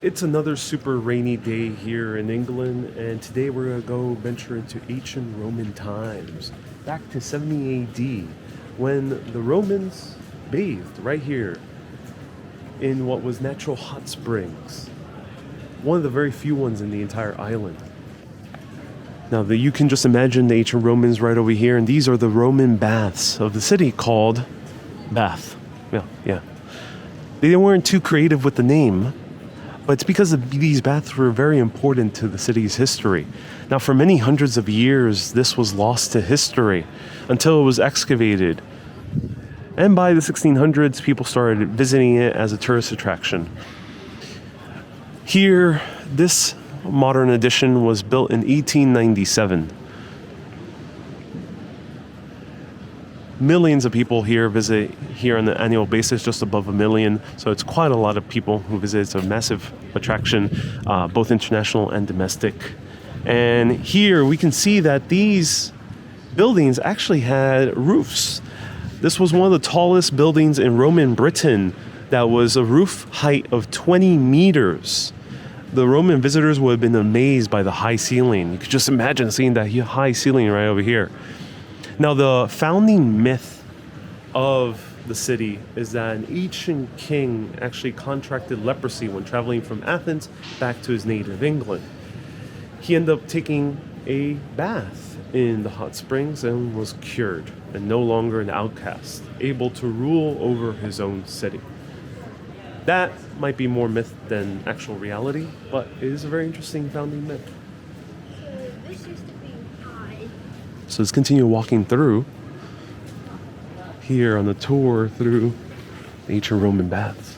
It's another super rainy day here in England, and today we're going to go venture into ancient Roman times, back to 70 AD, when the Romans bathed right here in what was natural hot springs, one of the very few ones in the entire island. Now, you can just imagine the ancient Romans right over here, and these are the Roman baths of the city called Bath. Yeah. They weren't too creative with the name, but it's because these baths were very important to the city's history. Now, for many hundreds of years, this was lost to history until it was excavated. And by the 1600s, people started visiting it as a tourist attraction. Here, this modern addition was built in 1897. Millions of people here visit here on an annual basis, just above 1 million. So it's quite a lot of people who visit. It's a massive attraction, both international and domestic. And here we can see that these buildings actually had roofs. This was one of the tallest buildings in Roman Britain that was a roof height of 20 meters. The Roman visitors would have been amazed by the high ceiling. You could just imagine seeing that high ceiling right over here. Now, the founding myth of the city is that an ancient king actually contracted leprosy when traveling from Athens back to his native England. He ended up taking a bath in the hot springs and was cured, and no longer an outcast, able to rule over his own city. That might be more myth than actual reality, but it is a very interesting founding myth. So let's continue walking through here on the tour through ancient Roman baths.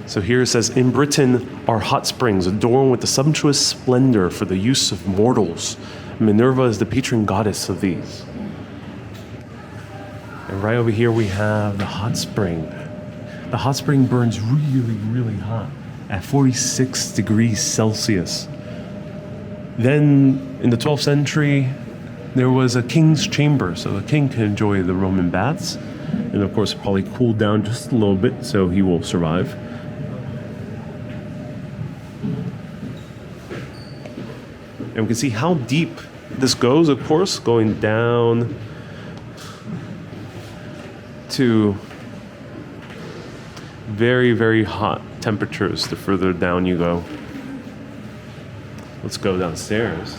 So here it says, in Britain are hot springs adorned with the sumptuous splendor for the use of mortals. Minerva is the patron goddess of these. And right over here we have the hot spring. The hot spring burns really, really hot at 46 degrees Celsius. Then in the 12th century, there was a king's chamber, so the king can enjoy the Roman baths. And of course, probably cool down just a little bit, so he will survive. And we can see how deep this goes, of course, going down to very, very hot temperatures the further down you go. Let's go downstairs.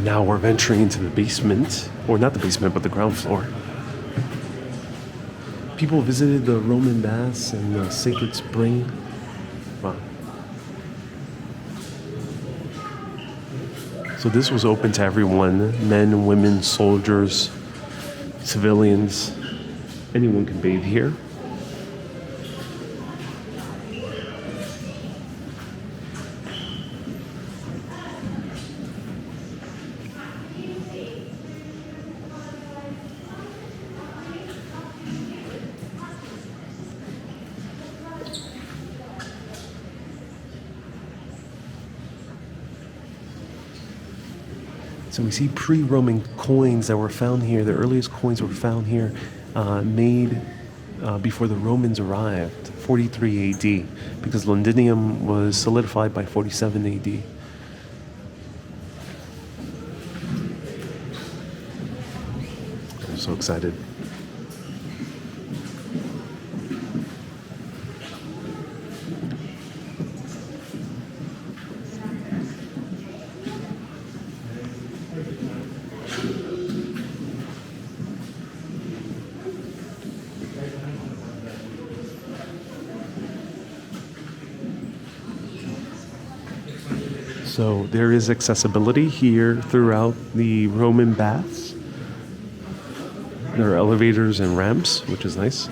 Now we're venturing into the basement, or not the basement, but the ground floor. People visited the Roman baths and the sacred spring. Wow. So this was open to everyone, men, women, soldiers, civilians. Anyone can bathe here. So we see pre-Roman coins that were found here. The earliest coins were found here, made before the Romans arrived, 43 AD, because Londinium was solidified by 47 AD. I'm so excited. So there is accessibility here throughout the Roman baths. There are elevators and ramps, which is nice.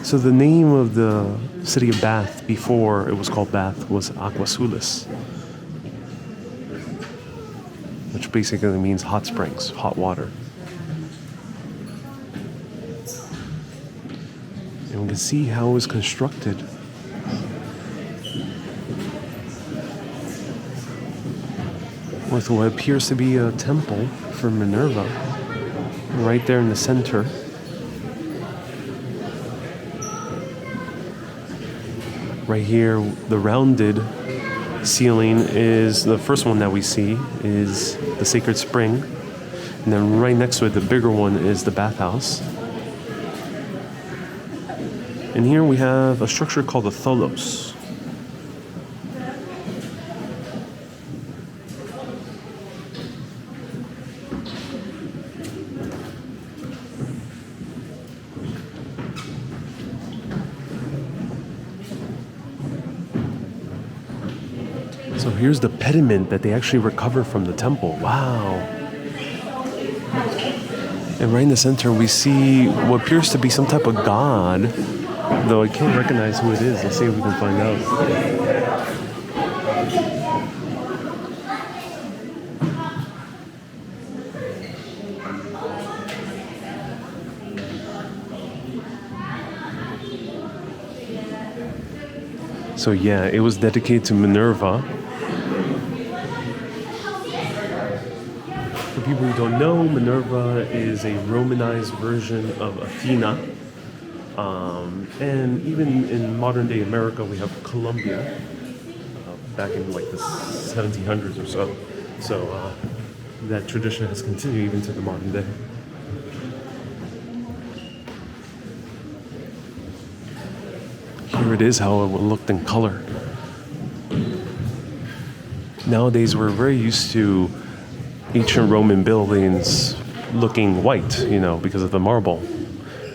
So the name of the city of Bath before it was called Bath was Aquasulis, which which basically means hot springs, hot water. And we can see how it was constructed. With what appears to be a temple for Minerva, right there in the center. Right here, the rounded ceiling is the first one that we see, is the sacred spring. And then right next to it, the bigger one is the bathhouse. And here we have a structure called the tholos. So here's the pediment that they actually recovered from the temple. Wow. And right in the center, we see what appears to be some type of god, though I can't recognize who it is. Let's see if we can find out. So yeah, it was dedicated to Minerva. For people who don't know, Minerva is a Romanized version of Athena. And even in modern day America, we have Columbia, back in like the 1700s or so. So that tradition has continued even to the modern day. Here it is how it looked in color. Nowadays, we're very used to ancient Roman buildings looking white, because of the marble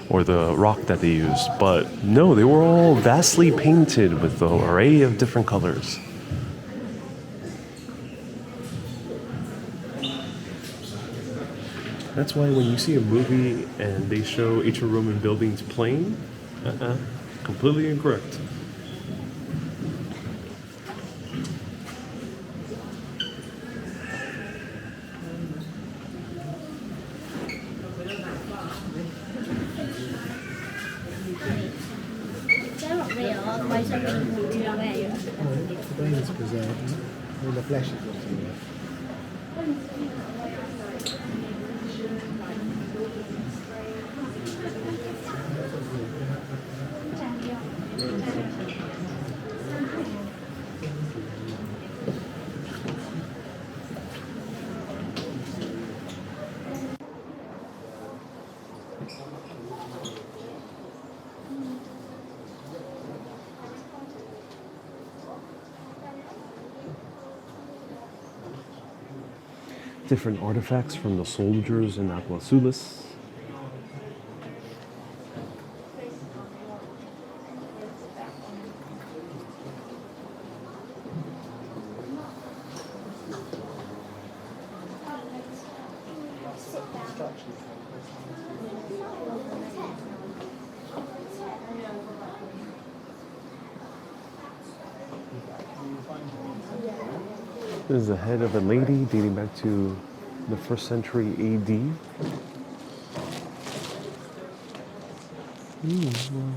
or the rock that they used. But no, they were all vastly painted with an array of different colors. That's why when you see a movie and they show ancient Roman buildings plain, completely incorrect. The brain is preserved, all the flesh is preserved. Different artifacts from the soldiers in Aquasulis. This is the head of a lady dating back to the 1st century AD. Wow.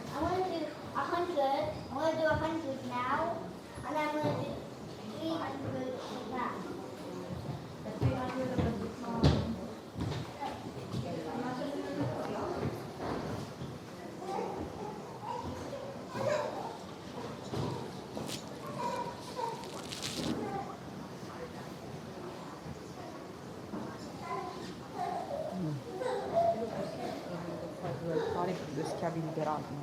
I want to do 100. I want to do 100 now, and then I'm going to do 300 like that. Rischiavi liberato.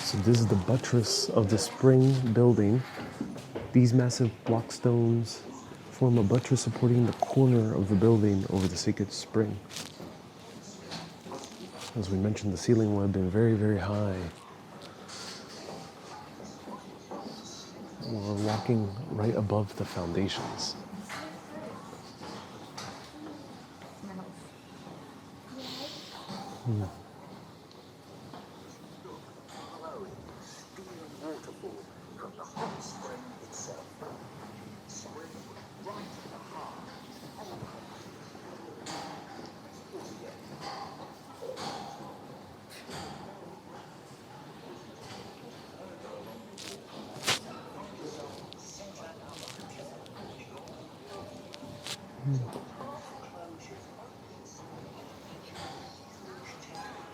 So this is the buttress of the spring building. These massive block stones form a buttress supporting the corner of the building over the sacred spring. As we mentioned, the ceiling would have been very, very high. We're walking right above the foundations.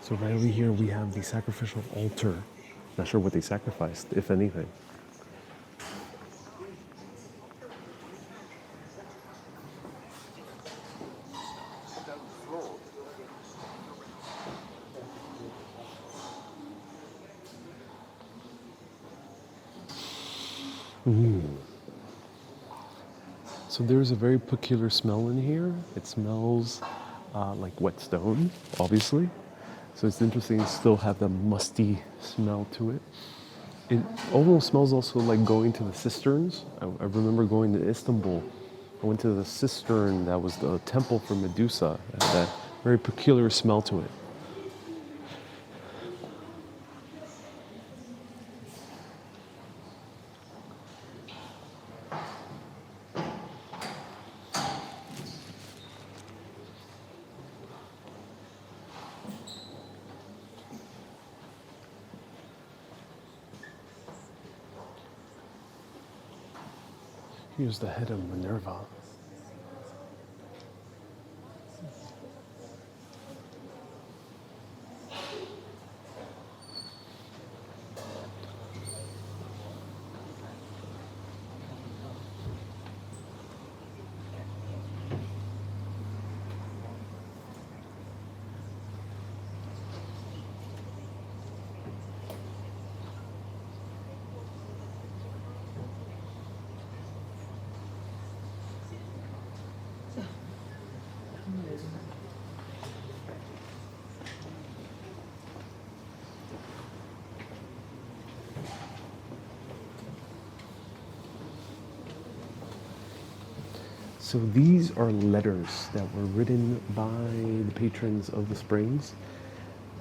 So right over here we have the sacrificial altar. Not sure what they sacrificed, if anything. So there's a very peculiar smell in here. It smells like wet stone, obviously. So it's interesting to still have that musty smell to it. It almost smells also like going to the cisterns. I remember going to Istanbul. I went to the cistern that was the temple for Medusa. It had that very peculiar smell to it. Here's the head of Minerva. So these are letters that were written by the patrons of the springs.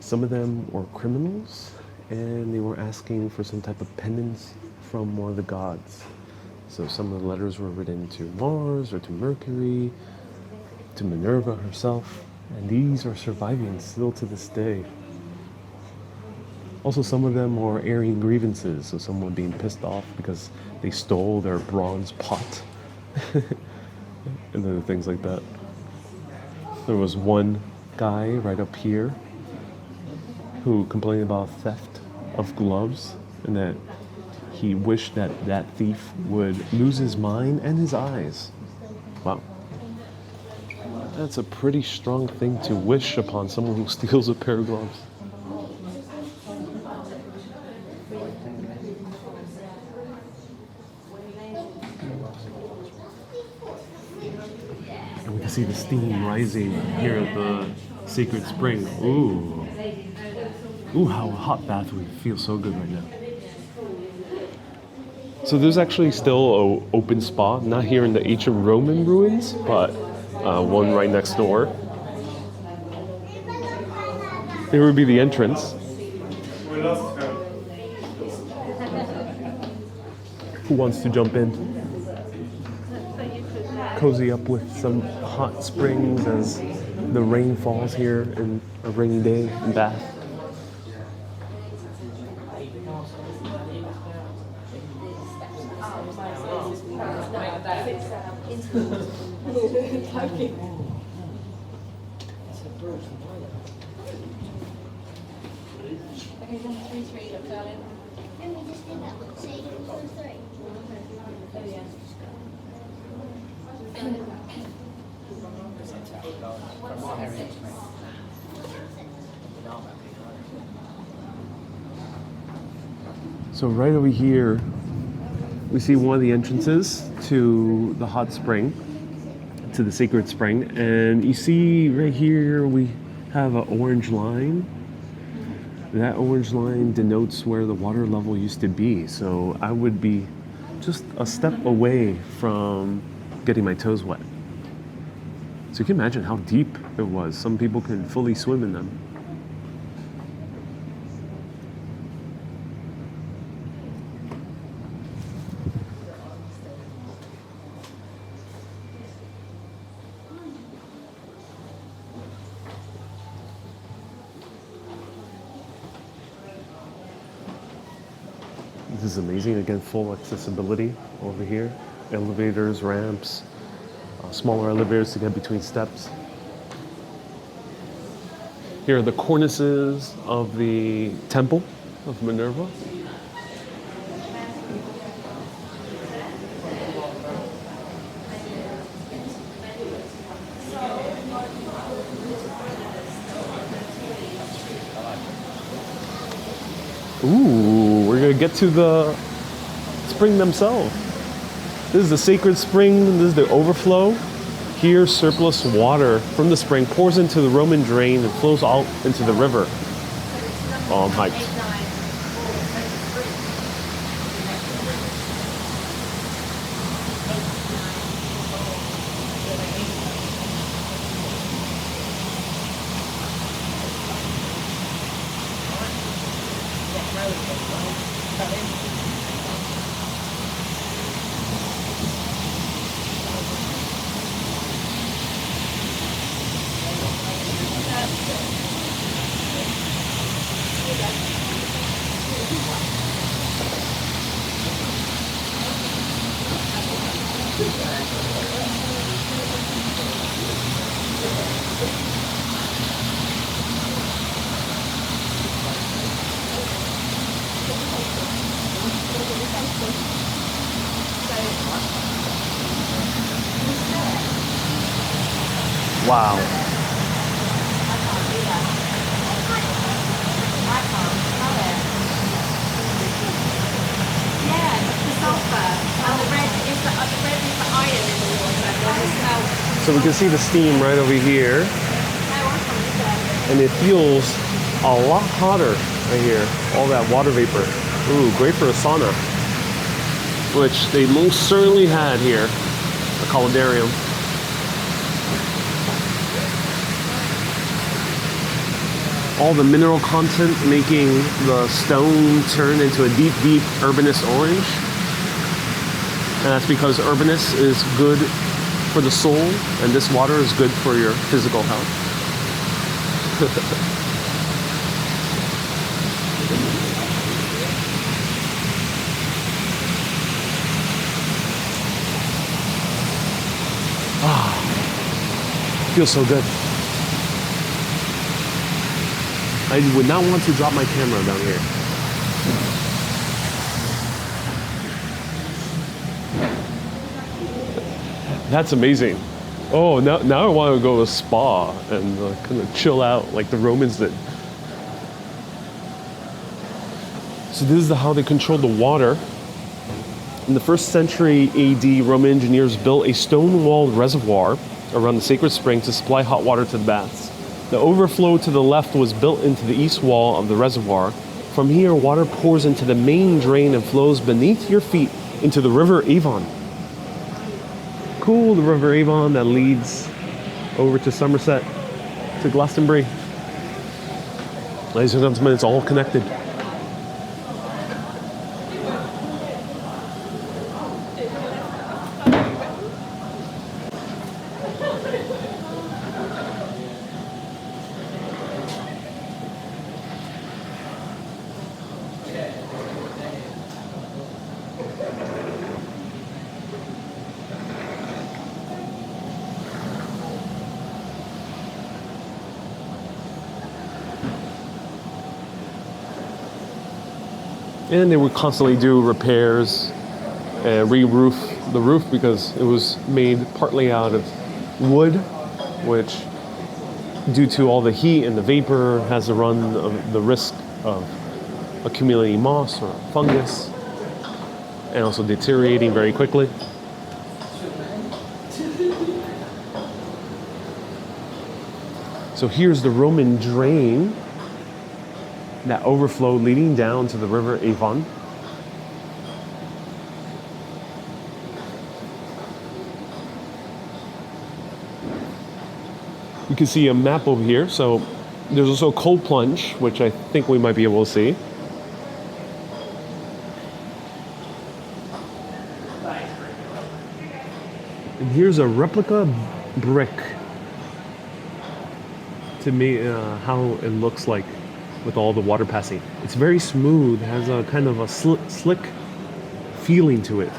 Some of them were criminals, and they were asking for some type of penance from one of the gods. So some of the letters were written to Mars or to Mercury, to Minerva herself, and these are surviving still to this day. Also, some of them are airing grievances, so someone being pissed off because they stole their bronze pot and other things like that. There was one guy right up here who complained about theft of gloves and that he wished that that thief would lose his mind and his eyes. Wow. That's a pretty strong thing to wish upon someone who steals a pair of gloves. And we can see the steam rising here at the sacred spring. Ooh. Ooh, how a hot bath would feel so good right now. So there's actually still an open spot, not here in the ancient Roman ruins, but one right next door. Here would be the entrance. Who wants to jump in? Cozy up with some hot springs as the rain falls here in a rainy day in Bath. So right over here, we see one of the entrances to the hot spring, to the sacred spring. And you see right here, we have an orange line. That orange line denotes where the water level used to be. So I would be just a step away from getting my toes wet. So you can imagine how deep it was. Some people can fully swim in them. This is amazing. Again, full accessibility over here. Elevators, ramps, smaller elevators to get between steps. Here are the cornices of the temple of Minerva. Ooh, we're gonna get to the spring themselves. This is the sacred spring, this is the overflow. Here, surplus water from the spring pours into the Roman drain and flows out into the river. Oh, I'm hyped. Wow. So we can see the steam right over here. And it feels a lot hotter right here. All that water vapor. Ooh, great for a sauna. Which they most certainly had here. A columbarium. All the mineral content making the stone turn into a deep, deep urbanous orange. And that's because urbanus is good for the soul, and this water is good for your physical health. Feels so good. I would not want to drop my camera down here. That's amazing. Oh, now I want to go to a spa and kind of chill out like the Romans did. So this is how they controlled the water. In the 1st century AD, Roman engineers built a stone-walled reservoir around the sacred spring to supply hot water to the baths. The overflow to the left was built into the east wall of the reservoir. From here, water pours into the main drain and flows beneath your feet into the river Avon. Cool, the river Avon that leads over to Somerset, to Glastonbury. Ladies and gentlemen, it's all connected. And they would constantly do repairs and re-roof the roof because it was made partly out of wood, which, due to all the heat and the vapor, has the risk of accumulating moss or fungus and also deteriorating very quickly. So here's the Roman drain that overflow leading down to the river Avon. You can see a map over here. So there's also a cold plunge, which I think we might be able to see. And here's a replica brick to me, how it looks like with all the water passing. It's very smooth, has a kind of a slick feeling to it.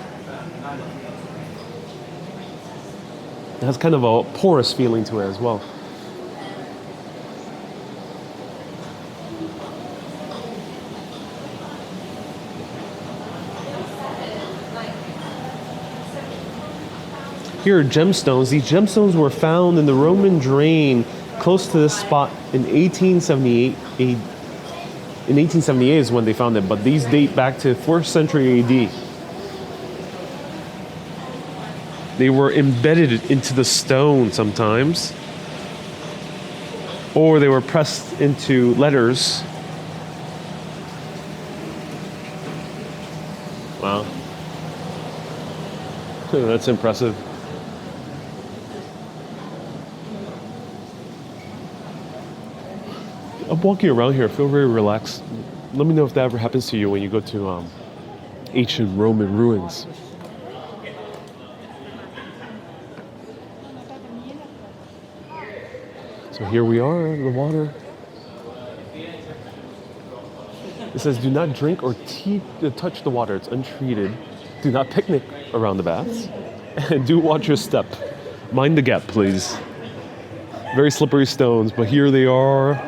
It has kind of a porous feeling to it as well. Here are gemstones. These gemstones were found in the Roman drain close to this spot in 1878. In 1878 is when they found it, but these date back to 4th century AD. They were embedded into the stone sometimes, or they were pressed into letters. Wow. That's impressive. I'm walking around here, I feel very relaxed. Let me know if that ever happens to you when you go to ancient Roman ruins. So here we are in the water. It says, do not drink or touch the water, it's untreated. Do not picnic around the baths. And do watch your step. Mind the gap, please. Very slippery stones, but here they are.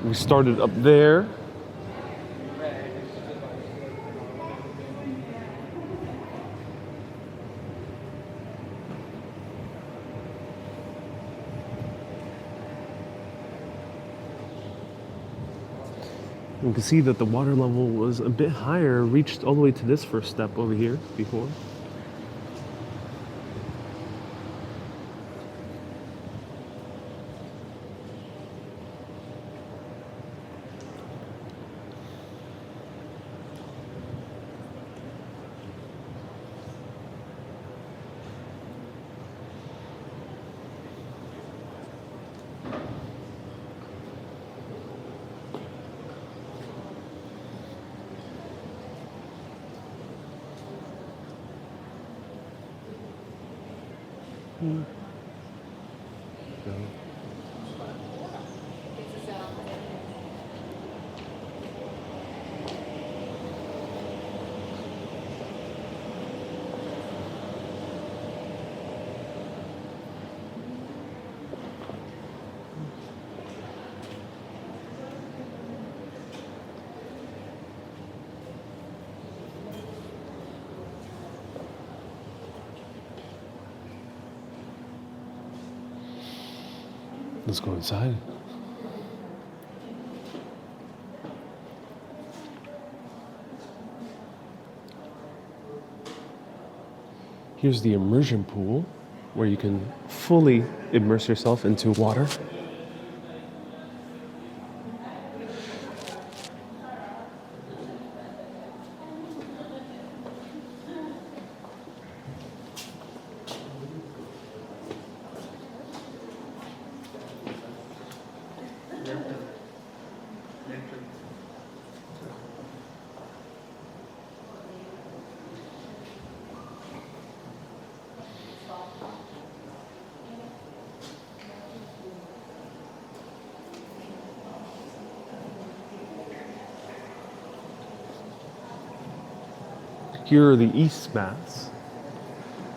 We started up there. You can see that the water level was a bit higher, reached all the way to this first step over here before. Let's go inside. Here's the immersion pool, where you can fully immerse yourself into water. Here are the east baths,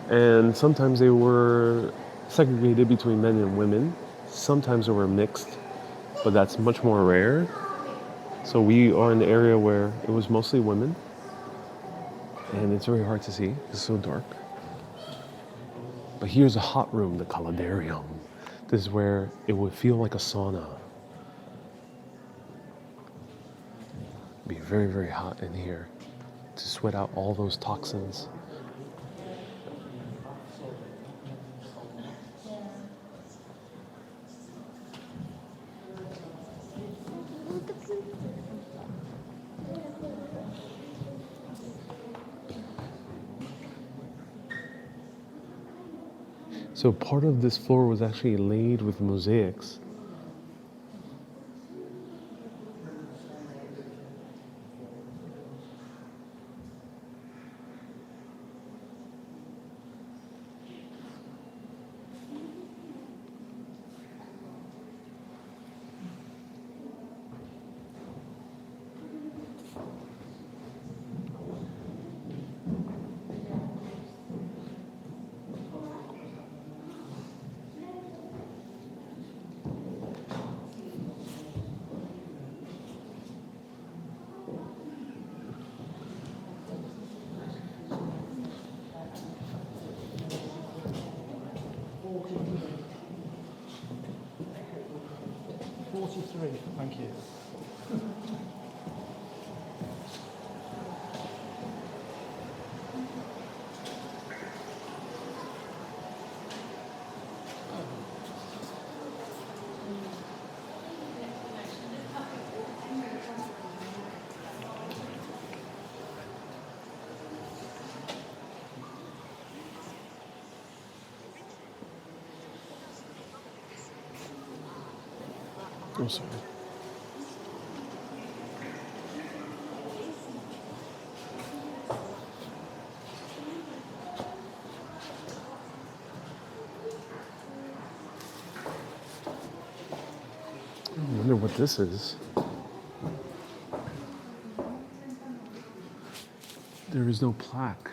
and sometimes they were segregated between men and women. Sometimes they were mixed, but that's much more rare. So we are in the area where it was mostly women, and it's very hard to see. It's so dark. But here's a hot room, the caldarium. This is where it would feel like a sauna. Be very, very hot in here to sweat out all those toxins. So part of this floor was actually laid with mosaics. Thank you. Oh, sorry. I wonder what this is. There is no plaque.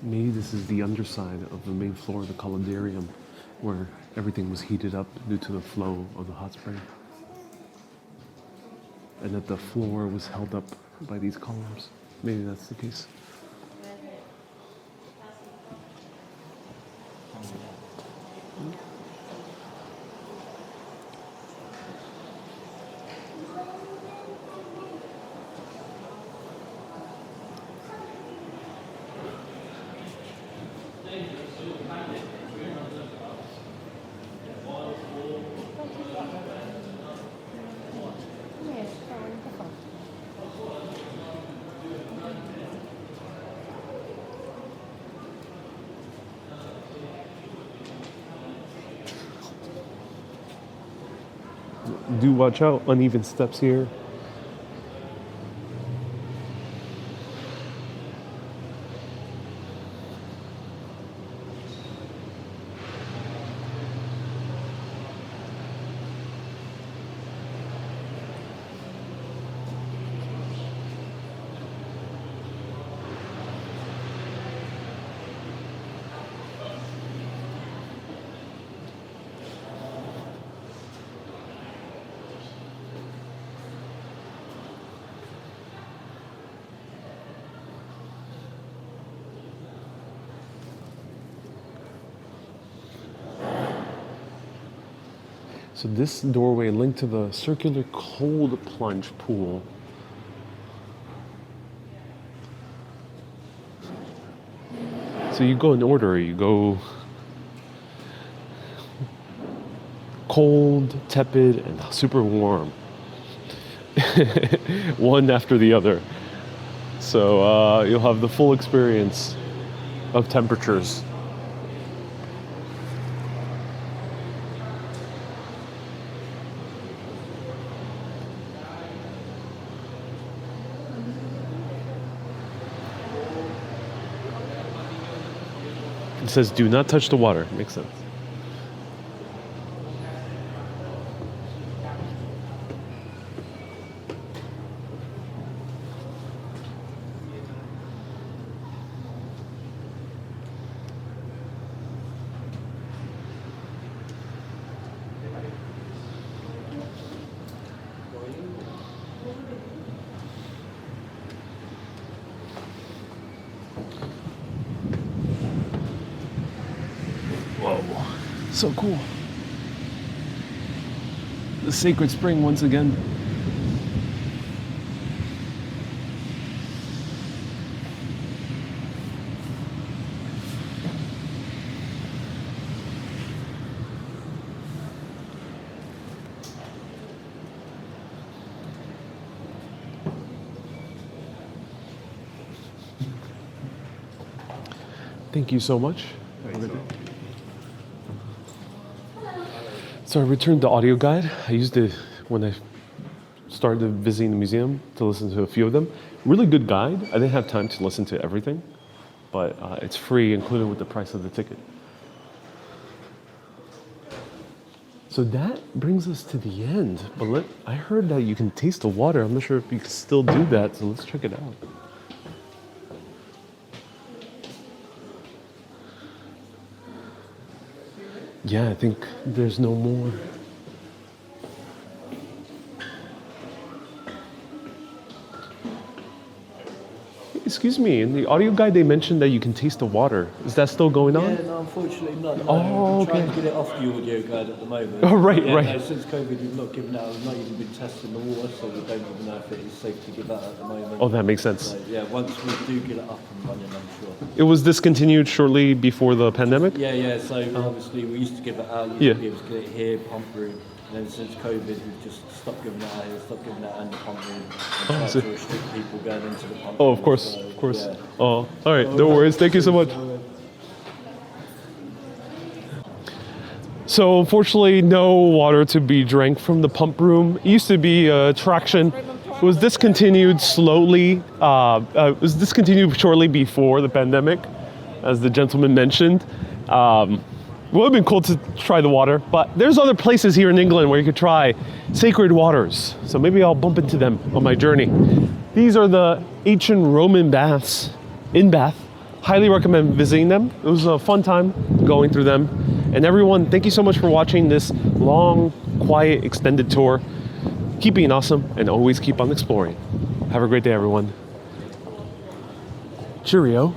Maybe this is the underside of the main floor of the caldarium, where everything was heated up due to the flow of the hot spring. And that the floor was held up by these columns. Maybe that's the case. Do watch out, uneven steps here. So this doorway linked to the circular cold plunge pool. So you go in order. You go cold, tepid, and super warm. One after the other. So you'll have the full experience of temperatures. It says, do not touch the water. Makes sense. Whoa, so cool. The sacred spring once again. Thank you so much. So I returned the audio guide. I used it when I started visiting the museum to listen to a few of them. Really good guide. I didn't have time to listen to everything, but it's free, included with the price of the ticket. So that brings us to the end. But I heard that you can taste the water. I'm not sure if you can still do that, so let's check it out. Yeah, I think there's no more. Excuse me, in the audio guide they mentioned that you can taste the water. Is that still going on? Yeah, no, unfortunately not. No. Oh, We're trying okay. to get it off the audio guide at the moment. Oh, right, yeah, right. No, since COVID, we've not given out. We've not even been testing the water, so we don't even know if it is safe to give out at the moment. Oh, that makes sense. So, yeah, once we do get it up and running, I'm sure. It was discontinued shortly before the pandemic? Yeah. So obviously we used to give it out. Yeah. Be able to get it here, pump room. And then since COVID, we've just stopped giving it out here, stopped giving it out in the pump room, and tried so- to restrict people going into the pump Oh, room. of course, So, of course. yeah. Oh, all right, no worries. Thank you so much. So unfortunately, no water to be drank from the pump room. It used to be a attraction. It was discontinued slowly. It was discontinued shortly before the pandemic, as the gentleman mentioned. It would have been cool to try the water, but there's other places here in England where you could try sacred waters. So maybe I'll bump into them on my journey. These are the ancient Roman baths in Bath. Highly recommend visiting them. It was a fun time going through them. And everyone, thank you so much for watching this long, quiet, extended tour. Keep being awesome and always keep on exploring. Have a great day, everyone. Cheerio.